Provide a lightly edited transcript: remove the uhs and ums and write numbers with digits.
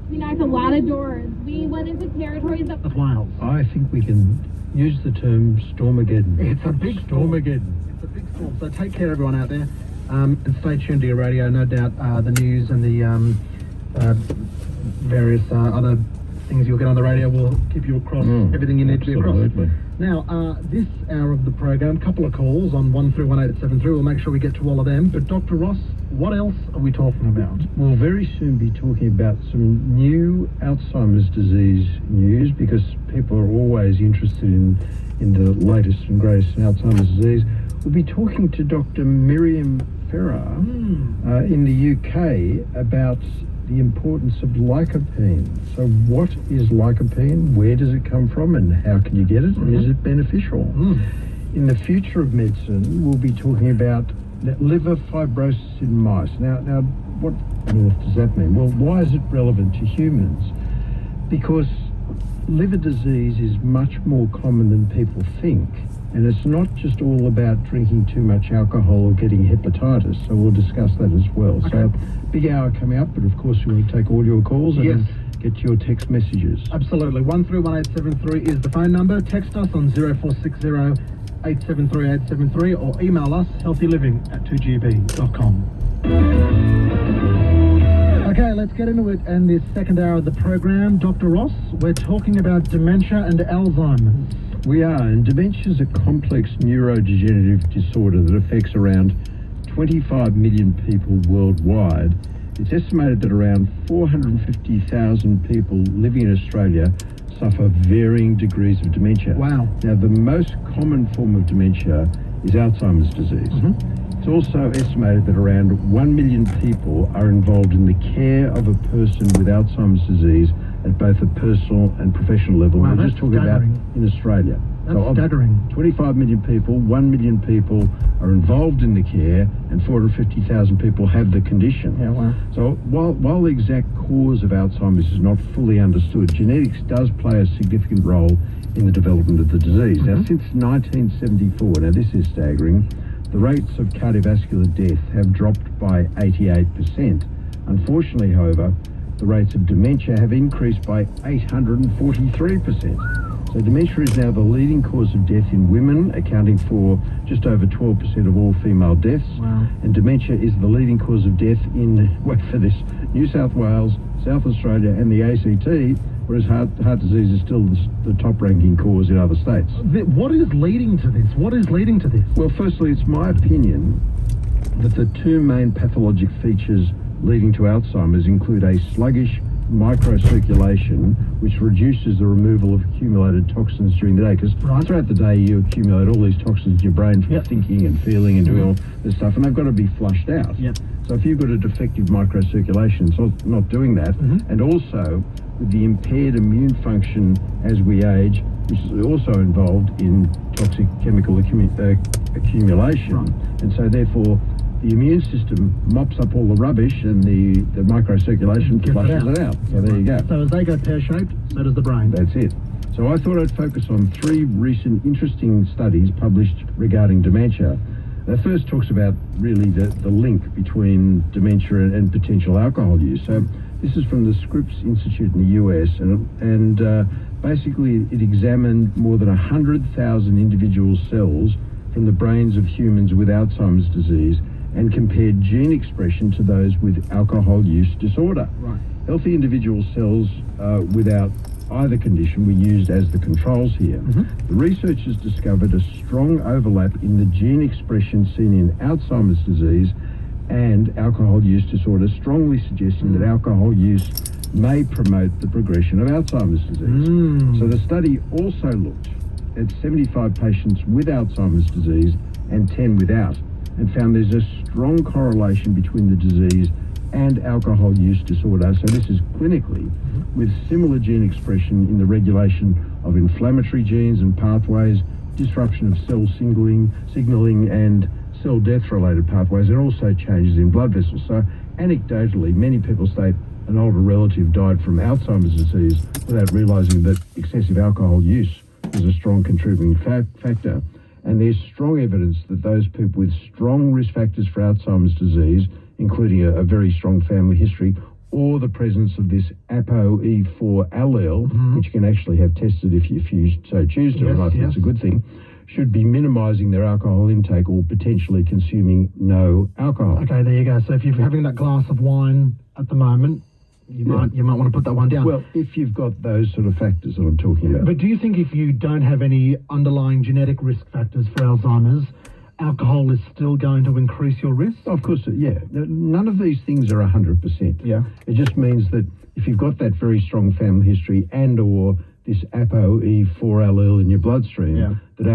We knocked a lot of doors. We went into territories of Wales. I think we can use the term Stormageddon. It's a big storm. Stormageddon. It's a big storm. So take care, everyone out there. And stay tuned to your radio. No doubt the news and the various other things you'll get on the radio will keep you across everything you need to be across. Absolutely. Now, this hour of the program, couple of calls on 131873. We'll make sure we get to all of them. But Dr. Ross, what else are we talking about? We'll very soon be talking about some new Alzheimer's disease news, because people are always interested in the latest and greatest in Alzheimer's disease. We'll be talking to Dr. Miriam Ferrar in the UK about the importance of lycopene. So what is lycopene? Where does it come from? And how can you get it? And is it beneficial? In the future of medicine, we'll be talking about liver fibrosis in mice. Now, what on earth does that mean? Well, why is it relevant to humans? Because liver disease is much more common than people think. And it's not just all about drinking too much alcohol or getting hepatitis, so we'll discuss that as well. Okay. So, big hour coming up, but of course we want to take all your calls and get your text messages. Absolutely. 131873 is the phone number. Text us on 0460 873 873 or email us healthyliving@2gb.com. Okay, let's get into it. And this second hour of the program, Dr. Ross, we're talking about dementia and Alzheimer's. We are, and dementia is a complex neurodegenerative disorder that affects around 25 million people worldwide. It's estimated that around 450,000 people living in Australia suffer varying degrees of dementia. Wow. Now, the most common form of dementia is Alzheimer's disease. It's also estimated that around 1 million people are involved in the care of a person with Alzheimer's disease at both a personal and professional level. Wow, We're that's just talking staggering. about in Australia. That's of staggering. 25 million people, 1 million people are involved in the care, and 450,000 people have the condition. Yeah, wow. So while the exact cause of Alzheimer's is not fully understood, genetics does play a significant role in the development of the disease. Now, since 1974, now this is staggering, the rates of cardiovascular death have dropped by 88%. Unfortunately, however, the rates of dementia have increased by 843%. So dementia is now the leading cause of death in women, accounting for just over 12% of all female deaths. Wow. And dementia is the leading cause of death in, wait for this, New South Wales, South Australia and the ACT, whereas heart disease is still the top-ranking cause in other states. What is leading to this? What is leading to this? Well, firstly, it's my opinion that the two main pathologic features leading to Alzheimer's include a sluggish microcirculation, which reduces the removal of accumulated toxins during the day. Because throughout the day, you accumulate all these toxins in your brain from thinking and feeling and doing all this stuff, and they've got to be flushed out. So if you've got a defective microcirculation, it's not doing that. And also, with the impaired immune function as we age, which is also involved in toxic chemical accumulation. And so therefore, the immune system mops up all the rubbish and the microcirculation flushes it out. So there you go. So as they go pear-shaped, so does the brain. That's it. So I thought I'd focus on three recent interesting studies published regarding dementia. The first talks about really the link between dementia and potential alcohol use. So this is from the Scripps Institute in the US, and basically it examined more than 100,000 individual cells from the brains of humans with Alzheimer's disease and compared gene expression to those with alcohol use disorder. Healthy individual cells without either condition were used as the controls here. The researchers discovered a strong overlap in the gene expression seen in Alzheimer's disease and alcohol use disorder, strongly suggesting that alcohol use may promote the progression of Alzheimer's disease. So the study also looked at 75 patients with Alzheimer's disease and 10 without, and found there's a strong correlation between the disease and alcohol use disorder. So this is clinically, with similar gene expression in the regulation of inflammatory genes and pathways, disruption of cell signaling and cell death-related pathways, and also changes in blood vessels. So anecdotally, many people state an older relative died from Alzheimer's disease without realising that excessive alcohol use was a strong contributing factor. And there's strong evidence that those people with strong risk factors for Alzheimer's disease, including a very strong family history, or the presence of this ApoE4 allele, which you can actually have tested if you so choose to, and I think it's a good thing, should be minimising their alcohol intake or potentially consuming no alcohol. Okay, there you go. So if you're having that glass of wine at the moment, you might want to put that one down. Well, if you've got those sort of factors that I'm talking about. But do you think if you don't have any underlying genetic risk factors for Alzheimer's, alcohol is still going to increase your risk? Of course, yeah. None of these things are 100%. Yeah. It just means that if you've got that very strong family history and or this ApoE4 allele in your bloodstream, that